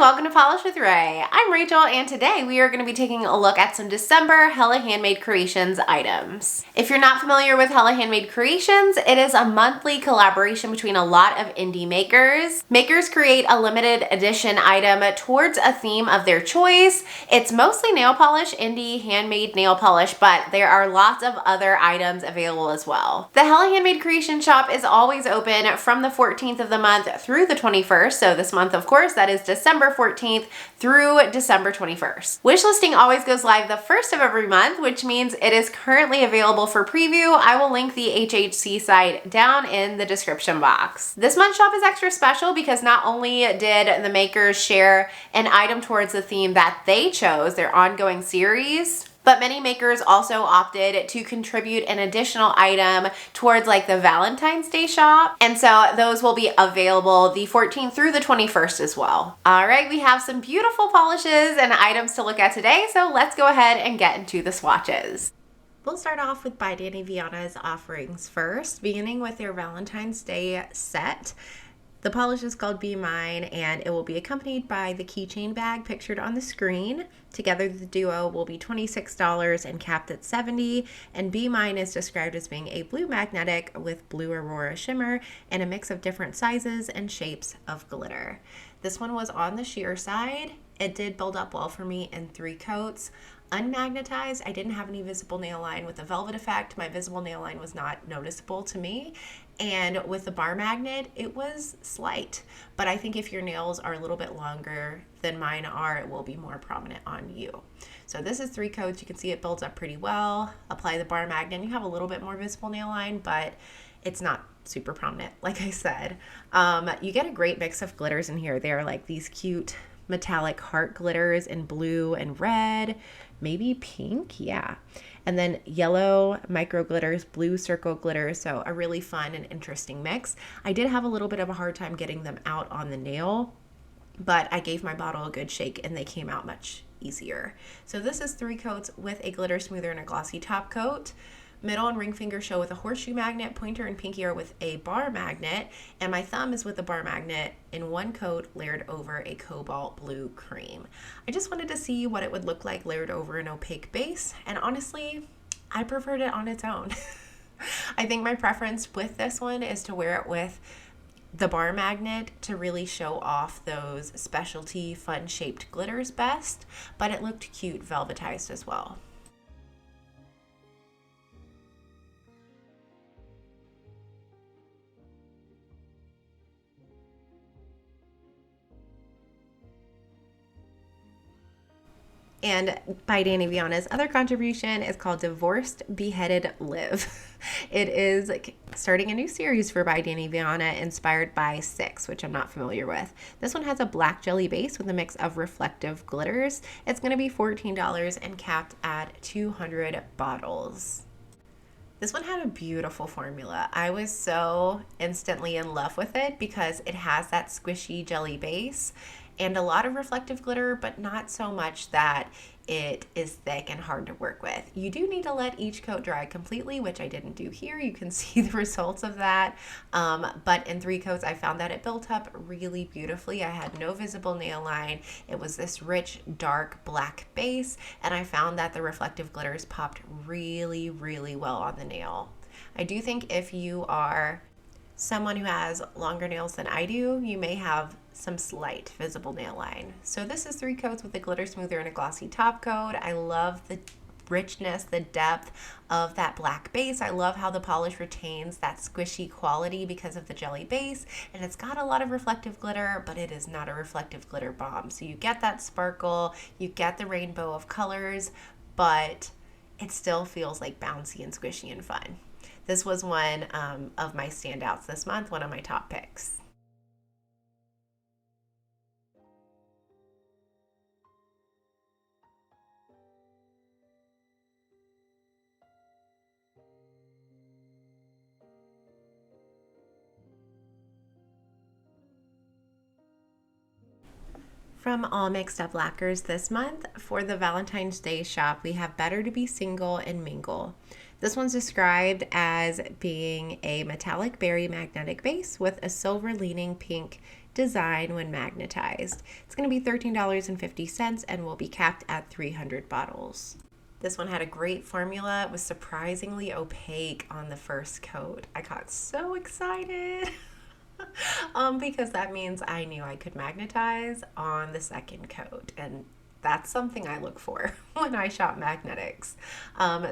welcome to Polish with Ray. I'm Rachel, and today we are going to be taking a look at some December Hella Handmade Creations items. If you're not familiar with Hella Handmade Creations, it is a monthly collaboration between a lot of indie makers. Makers create a limited edition item towards a theme of their choice. It's mostly nail polish, indie handmade nail polish, but there are lots of other items available as well. The Hella Handmade Creation shop is always open from the 14th of the month through the 21st, so this month, of course, that is December 14th through December 21st. Wishlisting always goes live the first of every month, which means it is currently available for preview. I will link the HHC site down in the description box. This month's shop is extra special because not only did the makers share an item towards the theme that they chose, their ongoing series, but many makers also opted to contribute an additional item towards like the Valentine's Day shop. And so those will be available the 14th through the 21st as well. All right, we have some beautiful polishes and items to look at today. So let's go ahead and get into the swatches. We'll start off with by Danny Vianna's offerings first, beginning with their Valentine's Day set. The polish is called Be Mine, and it will be accompanied by the keychain bag pictured on the screen. Together, the duo will be $26 and capped at $70, and Be Mine is described as being a blue magnetic with blue aurora shimmer and a mix of different sizes and shapes of glitter. This one was on the sheer side. It did build up well for me in 3 coats. Unmagnetized, I didn't have any visible nail line. With the velvet effect, my visible nail line was not noticeable to me. And with the bar magnet, it was slight. But I think if your nails are a little bit longer than mine are, it will be more prominent on you. So this is 3 coats. You can see it builds up pretty well. Apply the bar magnet, and you have a little bit more visible nail line, but it's not super prominent, like I said. You get a great mix of glitters in here. They are like these cute metallic heart glitters in blue and red, maybe pink, yeah. And then yellow micro glitters, blue circle glitters, so a really fun and interesting mix. I did have a little bit of a hard time getting them out on the nail, but I gave my bottle a good shake and they came out much easier. So this is 3 coats with a glitter smoother and a glossy top coat. Middle and ring finger show with a horseshoe magnet, pointer and pinky are with a bar magnet, and my thumb is with a bar magnet in 1 coat layered over a cobalt blue cream. I just wanted to see what it would look like layered over an opaque base, and honestly, I preferred it on its own. I think my preference with this one is to wear it with the bar magnet to really show off those specialty fun shaped glitters best, but it looked cute velvetized as well. And by Danny Vianna's other contribution is called Divorced, Beheaded, Live. It is starting a new series for by Danny Vianna inspired by 6, which I'm not familiar with. This one has a black jelly base with a mix of reflective glitters. It's going to be $14 and capped at 200 bottles. This one had a beautiful formula. I was so instantly in love with it because it has that squishy jelly base and a lot of reflective glitter, but not so much that it is thick and hard to work with. You do need to let each coat dry completely, which I didn't do here. You can see the results of that. But in 3 coats, I found that it built up really beautifully. I had no visible nail line. It was this rich, dark black base, and I found that the reflective glitters popped really, really well on the nail. I do think if you are someone who has longer nails than I do, you may have some slight visible nail line. So this is 3 coats with a glitter smoother and a glossy top coat. I love the richness, the depth of that black base. I love how the polish retains that squishy quality because of the jelly base, and it's got a lot of reflective glitter, but it is not a reflective glitter bomb. So you get that sparkle, you get the rainbow of colors, but it still feels like bouncy and squishy and fun. This was one of my standouts this month, one of my top picks. From All Mixed Up Lacquers this month, for the Valentine's Day shop, we have Better to Be Single and Mingle. This one's described as being a metallic berry magnetic base with a silver leaning pink design when magnetized. It's going to be $13.50 and will be capped at 300 bottles. This one had a great formula. It was surprisingly opaque on the first coat. I got so excited because that means I knew I could magnetize on the second coat, and that's something I look for when I shop magnetics.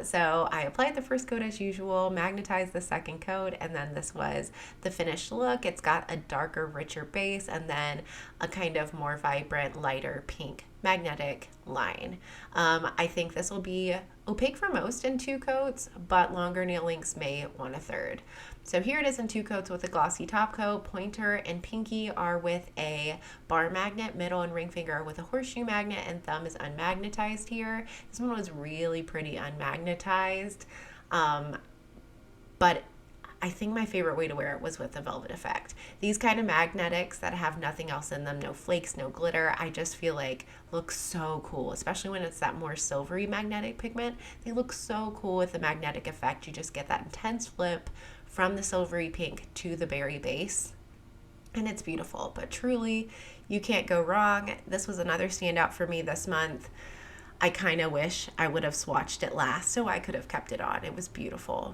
So I applied the first coat as usual, magnetized the second coat, and then this was the finished look. It's got a darker, richer base and then a kind of more vibrant, lighter pink magnetic line. I think this will be opaque for most in 2 coats, but longer nail links may want a third. So here it is in 2 coats with a glossy top coat. Pointer and pinky are with a bar magnet, middle and ring finger are with a horseshoe magnet, and thumb is unmagnetized here. This one was really pretty unmagnetized, but I think my favorite way to wear it was with the velvet effect. These kind of magnetics that have nothing else in them, no flakes, no glitter, I just feel like look so cool, especially when it's that more silvery magnetic pigment. They look so cool with the magnetic effect. You just get that intense flip from the silvery pink to the berry base, and it's beautiful. But truly, you can't go wrong. This was another standout for me this month. I kind of wish I would have swatched it last so I could have kept it on. It was beautiful.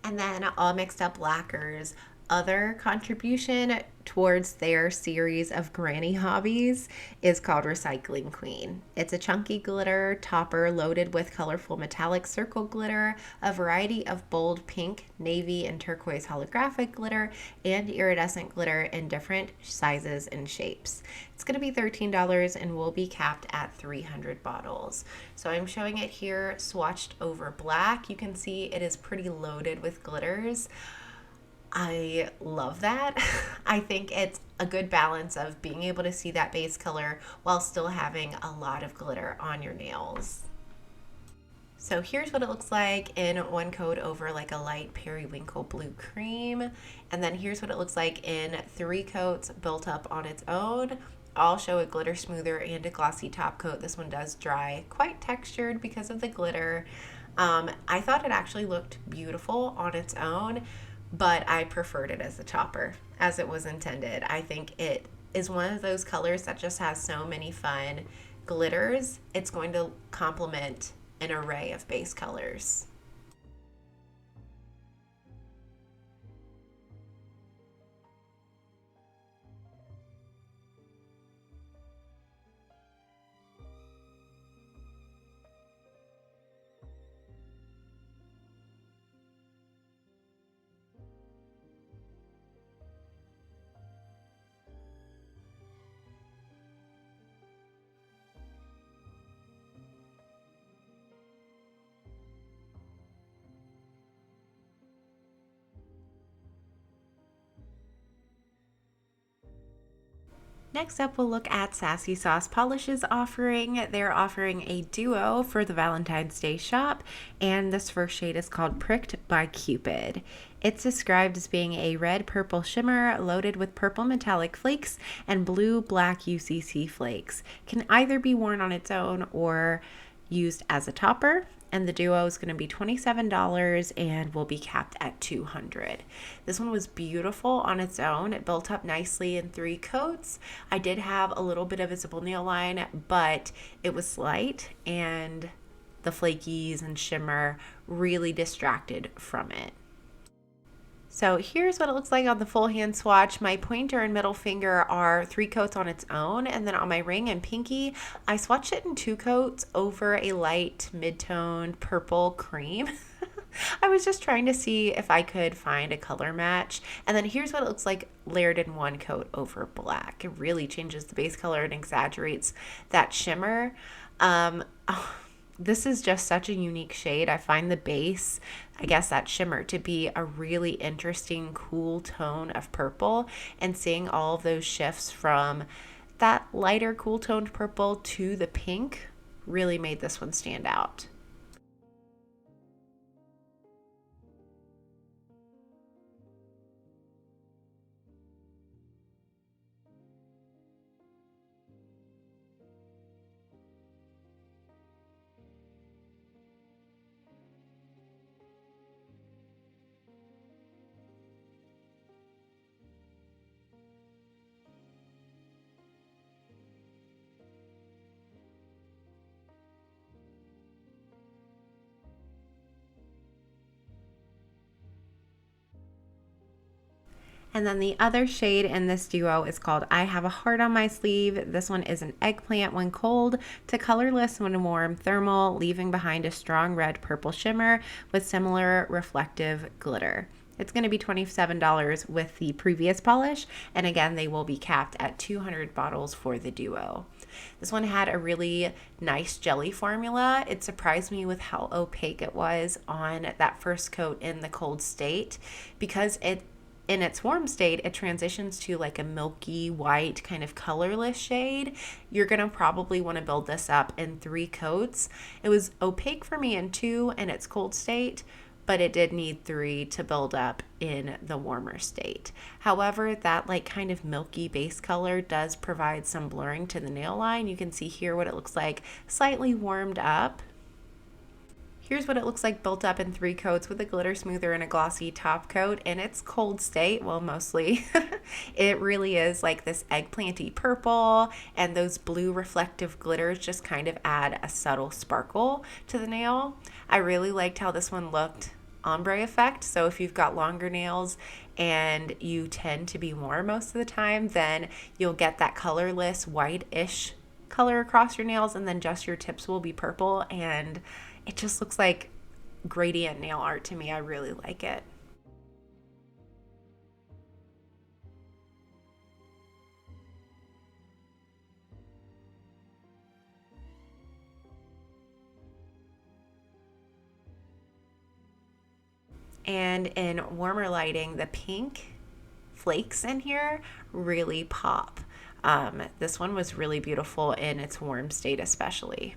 And then all mixed up lacquers. Other contribution towards their series of granny hobbies is called Recycling Queen. It's a chunky glitter topper loaded with colorful metallic circle glitter, a variety of bold pink, navy, and turquoise holographic glitter, and iridescent glitter in different sizes and shapes. It's going to be $13 and will be capped at 300 bottles. So I'm showing it here swatched over black. You can see it is pretty loaded with glitters. I love that. I think it's a good balance of being able to see that base color while still having a lot of glitter on your nails. So here's what it looks like in 1 coat over like a light periwinkle blue cream. And then here's what it looks like in 3 coats built up on its own. I'll show a glitter smoother and a glossy top coat. This one does dry quite textured because of the glitter. I thought it actually looked beautiful on its own, but I preferred it as a topper, as it was intended. I think it is one of those colors that just has so many fun glitters. It's going to complement an array of base colors. Next up, we'll look at Sassy Sauce Polish's offering. They're offering a duo for the Valentine's Day shop, and this first shade is called Pricked by Cupid. It's described as being a red-purple shimmer loaded with purple metallic flakes and blue-black UCC flakes. Can either be worn on its own or used as a topper. And the duo is going to be $27 and will be capped at $200. This one was beautiful on its own. It built up nicely in 3 coats. I did have a little bit of visible nail line, but it was light and the flakies and shimmer really distracted from it. So here's what it looks like on the full hand swatch. My pointer and middle finger are 3 coats on its own, and then on my ring and pinky, I swatched it in 2 coats over a light mid-tone purple cream. I was just trying to see if I could find a color match. And then here's what it looks like layered in 1 coat over black. It really changes the base color and exaggerates that shimmer. This is just such a unique shade. I find the base, I guess that shimmer, to be a really interesting, cool tone of purple, and seeing all of those shifts from that lighter, cool toned purple to the pink really made this one stand out. And then the other shade in this duo is called I Have a Heart on My Sleeve. This one is an eggplant when cold to colorless when warm thermal, leaving behind a strong red purple shimmer with similar reflective glitter. It's going to be $27 with the previous polish, and again, they will be capped at 200 bottles for the duo. This one had a really nice jelly formula. It surprised me with how opaque it was on that first coat in the cold state, because in its warm state, it transitions to like a milky white kind of colorless shade. You're going to probably want to build this up in 3 coats. It was opaque for me in 2 in its cold state, but it did need 3 to build up in the warmer state. However, that like kind of milky base color does provide some blurring to the nail line. You can see here what it looks like slightly warmed up. Here's what it looks like built up in 3 coats with a glitter smoother and a glossy top coat in its cold state. Well, mostly. It really is like this eggplanty purple, and those blue reflective glitters just kind of add a subtle sparkle to the nail. I really liked how this one looked ombre effect. So if you've got longer nails and you tend to be warm most of the time, then you'll get that colorless white-ish color across your nails, and then just your tips will be purple, and it just looks like gradient nail art to me. I really like it. And in warmer lighting, the pink flakes in here really pop. This one was really beautiful in its warm state especially.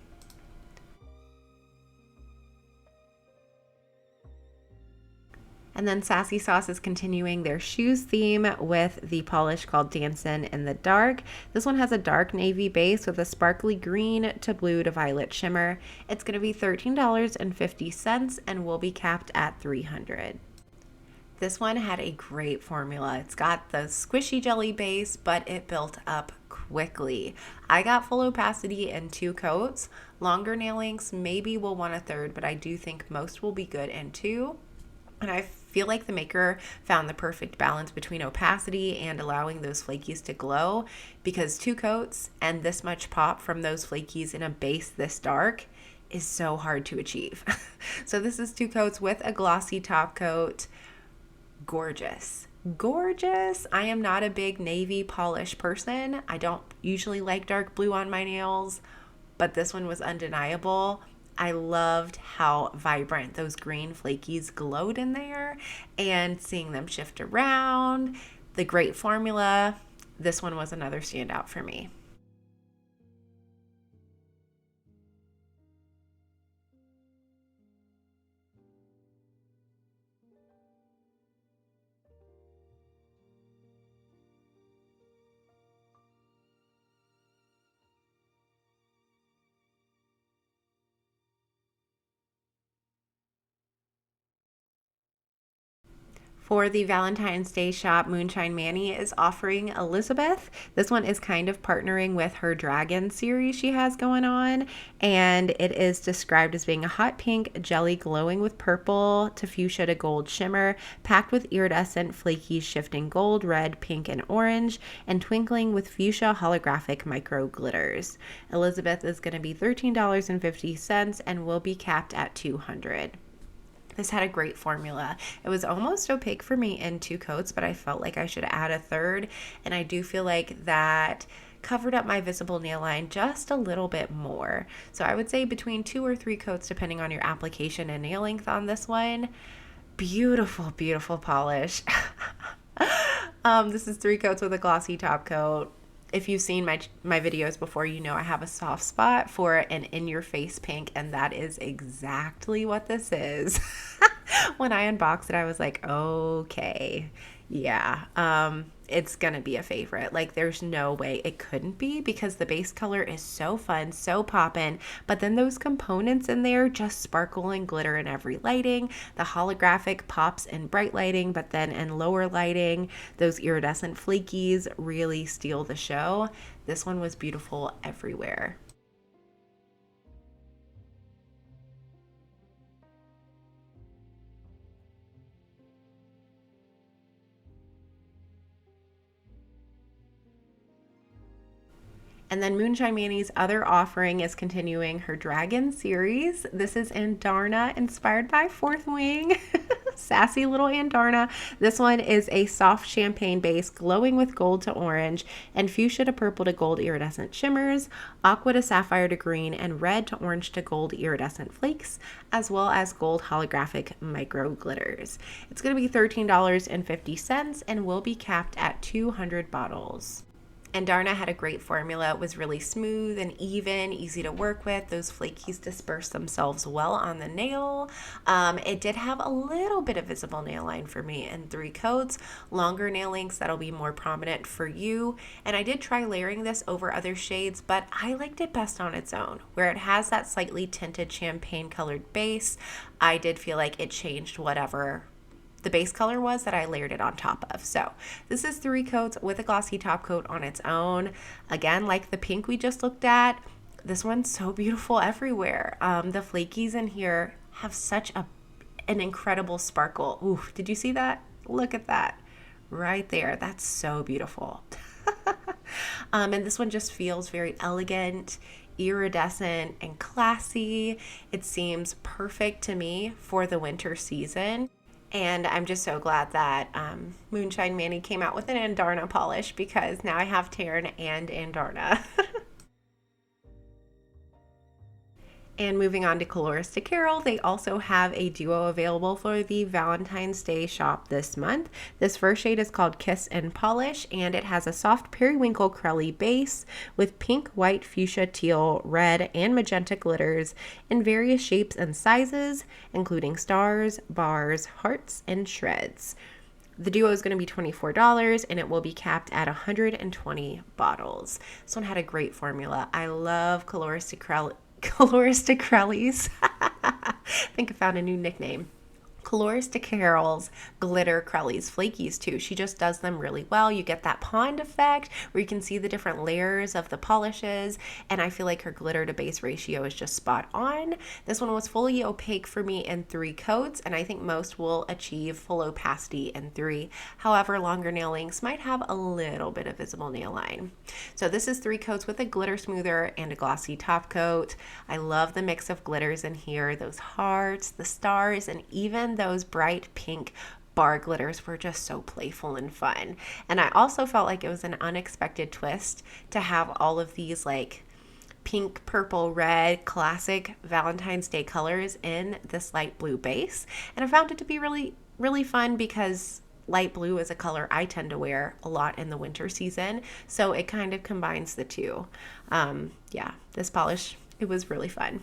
And then Sassy Sauce is continuing their shoes theme with the polish called Dancin in the Dark. This one has a dark navy base with a sparkly green to blue to violet shimmer. It's going to be $13.50 and will be capped at $300. This one had a great formula. It's got the squishy jelly base, but it built up quickly. I got full opacity in 2 coats. Longer nail lengths maybe will want a third, but I do think most will be good in 2. And I feel like the maker found the perfect balance between opacity and allowing those flakies to glow, because 2 coats and this much pop from those flakies in a base this dark is so hard to achieve. So this is 2 coats with a glossy top coat. Gorgeous. Gorgeous. I am not a big navy polish person. I don't usually like dark blue on my nails, but this one was undeniable. I loved how vibrant those green flakies glowed in there, and seeing them shift around. The great formula. This one was another standout for me. For the Valentine's Day shop, Moonshine Manny is offering Elizabeth. This one is kind of partnering with her Dragon series she has going on, and it is described as being a hot pink jelly glowing with purple to fuchsia to gold shimmer, packed with iridescent flaky shifting gold, red, pink, and orange, and twinkling with fuchsia holographic micro glitters. Elizabeth is going to be $13.50 and will be capped at $200. This had a great formula. It was almost opaque for me in 2 coats, but I felt like I should add a third, and I do feel like that covered up my visible nail line just a little bit more. So I would say between 2 or 3 coats, depending on your application and nail length on this one. Beautiful, beautiful polish. This is 3 coats with a glossy top coat. If you've seen my videos before, you know I have a soft spot for an in-your-face pink, and that is exactly what this is. When I unboxed it, I was like, okay, yeah, it's gonna be a favorite. Like, there's no way it couldn't be, because the base color is so fun, so poppin', but then those components in there just sparkle and glitter in every lighting. The holographic pops in bright lighting, but then in lower lighting, those iridescent flakies really steal the show. This one was beautiful everywhere. And then Moonshine Manny's other offering is continuing her Dragon series. This is Andarna, inspired by Fourth Wing. Sassy little Andarna. This one is a soft champagne base, glowing with gold to orange, and fuchsia to purple to gold iridescent shimmers, aqua to sapphire to green, and red to orange to gold iridescent flakes, as well as gold holographic micro glitters. It's going to be $13.50 and will be capped at 200 bottles. Andarna had a great formula. It was really smooth and even, easy to work with. Those flakies dispersed themselves well on the nail. It did have a little bit of visible nail line for me in 3 coats. Longer nail lengths, that'll be more prominent for you. And I did try layering this over other shades, but I liked it best on its own. Where it has that slightly tinted champagne colored base, I did feel like it changed whatever the base color was that I layered it on top of. So this is 3 coats with a glossy top coat on its own. Again, like the pink we just looked at, this one's so beautiful everywhere. The flakies in here have such an incredible sparkle. Ooh, did you see that? Look at that right there. That's so beautiful. And this one just feels very elegant, iridescent, and classy. It seems perfect to me for the winter season. And I'm just so glad that Moonshine Manny came out with an Andarna polish, because now I have Taryn and Andarna. And moving on to Colorista Carol, they also have a duo available for the Valentine's Day shop this month. This first shade is called Kiss and Polish, and it has a soft periwinkle crelly base with pink, white, fuchsia, teal, red, and magenta glitters in various shapes and sizes, including stars, bars, hearts, and shreds. The duo is going to be $24 and it will be capped at 120 bottles. This one had a great formula. I love Colorista Crellies. I think I found a new nickname. Colorista Carol's glitter crellies, flakies too. She just does them really well. You get that pond effect where you can see the different layers of the polishes, and I feel like her glitter to base ratio is just spot on. This one was fully opaque for me in 3 coats, and I think most will achieve full opacity in 3. However, longer nail lengths might have a little bit of visible nail line. So this is 3 coats with a glitter smoother and a glossy top coat. I love the mix of glitters in here. Those hearts, the stars, and even those bright pink bar glitters were just so playful and fun. And I also felt like it was an unexpected twist to have all of these like pink, purple, red, classic Valentine's Day colors in this light blue base. And I found it to be really, really fun, because light blue is a color I tend to wear a lot in the winter season. So it kind of combines the two. Yeah, this polish, it was really fun.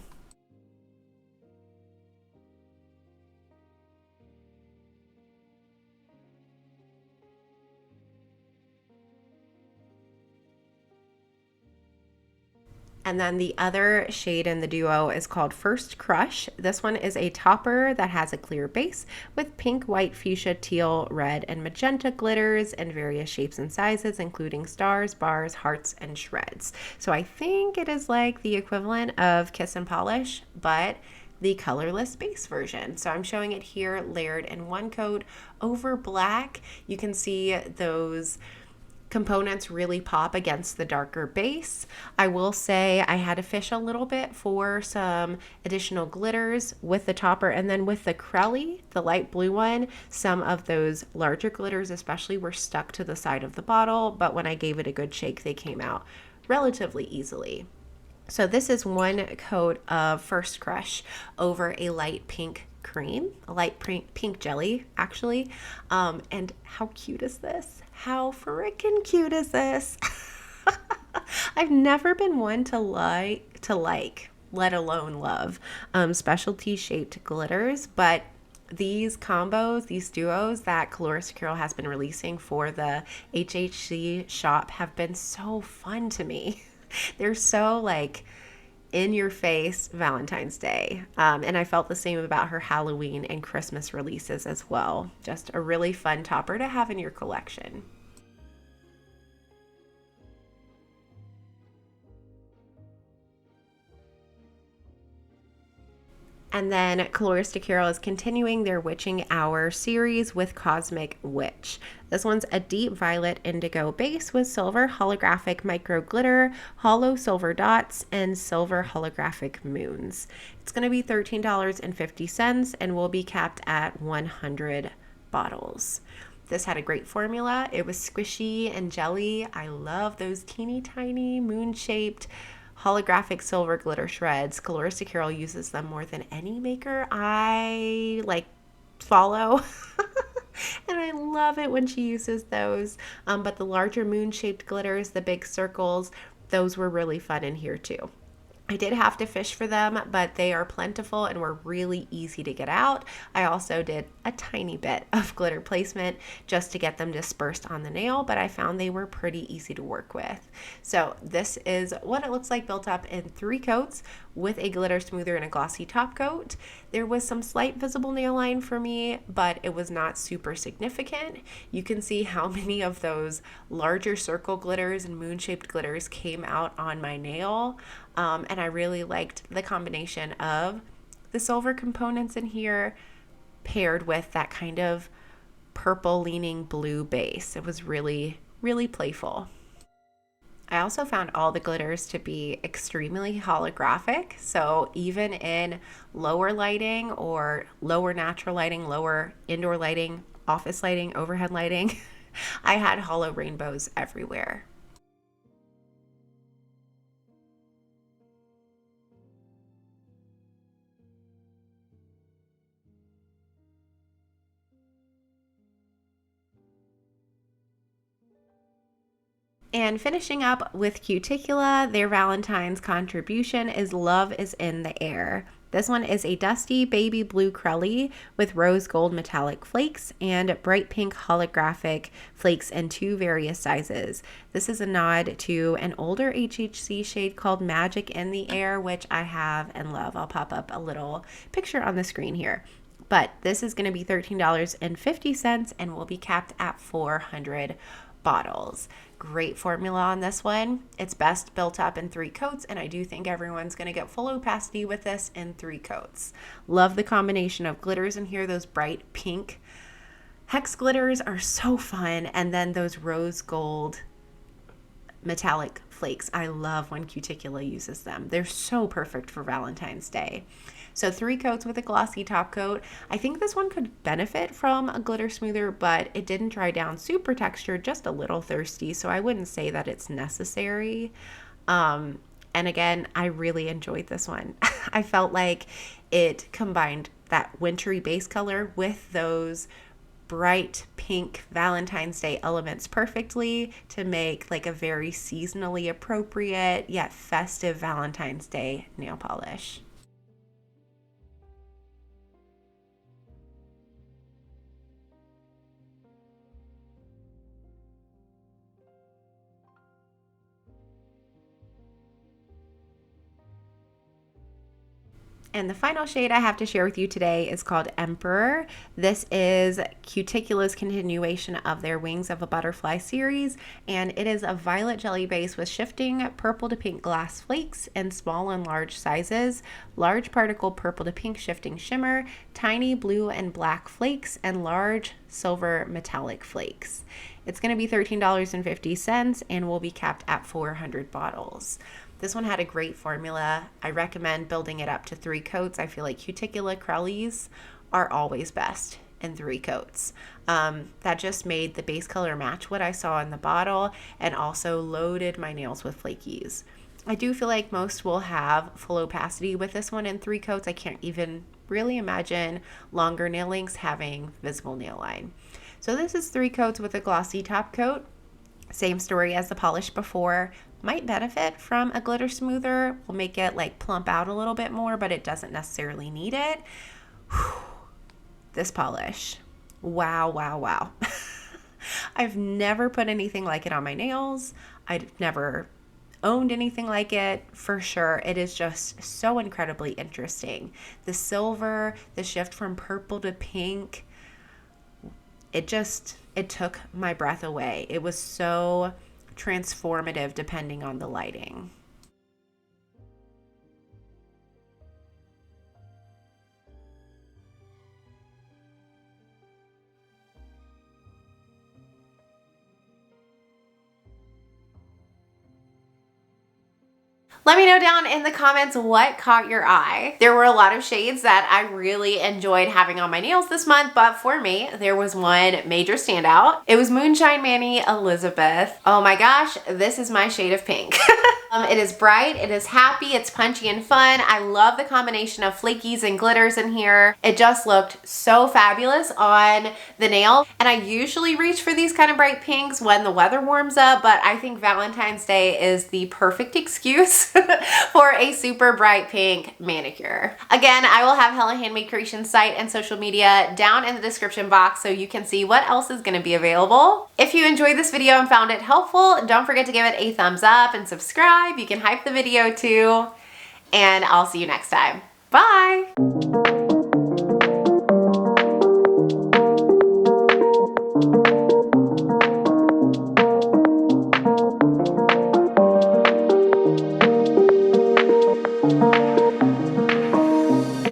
And then the other shade in the duo is called First Crush. This one is a topper that has a clear base with pink, white, fuchsia, teal, red, and magenta glitters in various shapes and sizes, including stars, bars, hearts, and shreds. So I think it is like the equivalent of Kiss and Polish, but the colorless base version. So I'm showing it here layered in 1 coat over black. You can see those components really pop against the darker base. I will say I had to fish a little bit for some additional glitters with the topper, and then with the Crelly, the light blue one, some of those larger glitters especially were stuck to the side of the bottle, but when I gave it a good shake, they came out relatively easily. So this is 1 coat of First Crush over a light pink cream, a light pink jelly actually. And how cute is this? How freaking cute is this? I've never been one to like, let alone love, specialty shaped glitters, but these combos, these duos that Colorista Carol has been releasing for the HHC shop have been so fun to me. They're so like in your face Valentine's Day. And I felt the same about her Halloween and Christmas releases as well. Just a really fun topper to have in your collection. And then Coloristica is continuing their Witching Hour series with Cosmic Witch. This one's a deep violet indigo base with silver holographic micro glitter, hollow silver dots, and silver holographic moons. It's going to be $13.50 and will be capped at 100 bottles. This had a great formula. It was squishy and jelly. I love those teeny tiny moon-shaped holographic silver glitter shreds. Coloristica uses them more than any maker I follow. And I love it when she uses those. But the larger moon-shaped glitters, the big circles, those were really fun in here too. I did have to fish for them, but they are plentiful and were really easy to get out. I also did a tiny bit of glitter placement just to get them dispersed on the nail, but I found they were pretty easy to work with. So this is what it looks like built up in 3 coats with a glitter smoother and a glossy top coat. There was some slight visible nail line for me, but it was not super significant. You can see how many of those larger circle glitters and moon-shaped glitters came out on my nail. And I really liked the combination of the silver components in here paired with that kind of purple leaning blue base. It was really, really playful. I also found all the glitters to be extremely holographic. So even in lower lighting or lower natural lighting, lower indoor lighting, office lighting, overhead lighting, I had hollow rainbows everywhere. And finishing up with Cuticula, their Valentine's contribution is Love is in the Air. This one is a dusty baby blue crelly with rose gold metallic flakes and bright pink holographic flakes in 2 various sizes. This is a nod to an older HHC shade called Magic in the Air, which I have and love. I'll pop up a little picture on the screen here. But this is going to be $13.50 and will be capped at 400 bottles. Great formula on this one. It's best built up in 3 coats, and I do think everyone's going to get full opacity with this in 3 coats. Love the combination of glitters in here. Those bright pink hex glitters are so fun, and then those rose gold metallic flakes. I love when Cuticula uses them. They're so perfect for Valentine's Day. So 3 coats with a glossy top coat. I think this one could benefit from a glitter smoother, but it didn't dry down super textured, just a little thirsty. So I wouldn't say that it's necessary. And again, I really enjoyed this one. I felt like it combined that wintry base color with those bright pink Valentine's Day elements perfectly to make like a very seasonally appropriate yet festive Valentine's Day nail polish. And the final shade I have to share with you today is called Emperor. This is Cuticula's continuation of their Wings of a Butterfly series, and it is a violet jelly base with shifting purple to pink glass flakes in small and large sizes, large particle purple to pink shifting shimmer, tiny blue and black flakes, and large silver metallic flakes. It's going to be $13.50 and will be capped at 400 bottles. This one had a great formula. I recommend building it up to 3 coats. I feel like Cuticula Crellies are always best in 3 coats. That just made the base color match what I saw in the bottle and also loaded my nails with flakies. I do feel like most will have full opacity with this one in 3 coats. I can't even really imagine longer nail lengths having visible nail line. So this is 3 coats with a glossy top coat. Same story as the polish before. Might benefit from a glitter smoother. Will make it like plump out a little bit more, but it doesn't necessarily need it. Whew. This polish. Wow, wow, wow. I've never put anything like it on my nails. I've never owned anything like it for sure. It is just so incredibly interesting. The silver, the shift from purple to pink, it took my breath away. It was so transformative depending on the lighting. Let me know down in the comments what caught your eye. There were a lot of shades that I really enjoyed having on my nails this month, but for me, there was one major standout. It was Moonshine Manny Elizabeth. Oh my gosh, this is my shade of pink. It is bright, it is happy, it's punchy and fun. I love the combination of flakies and glitters in here. It just looked so fabulous on the nail. And I usually reach for these kind of bright pinks when the weather warms up, but I think Valentine's Day is the perfect excuse for a super bright pink manicure. Again, I will have Hella Handmade Creations site and social media down in the description box so you can see what else is going to be available. If you enjoyed this video and found it helpful, don't forget to give it a thumbs up and subscribe. You can hype the video too, and I'll see you next time. Bye!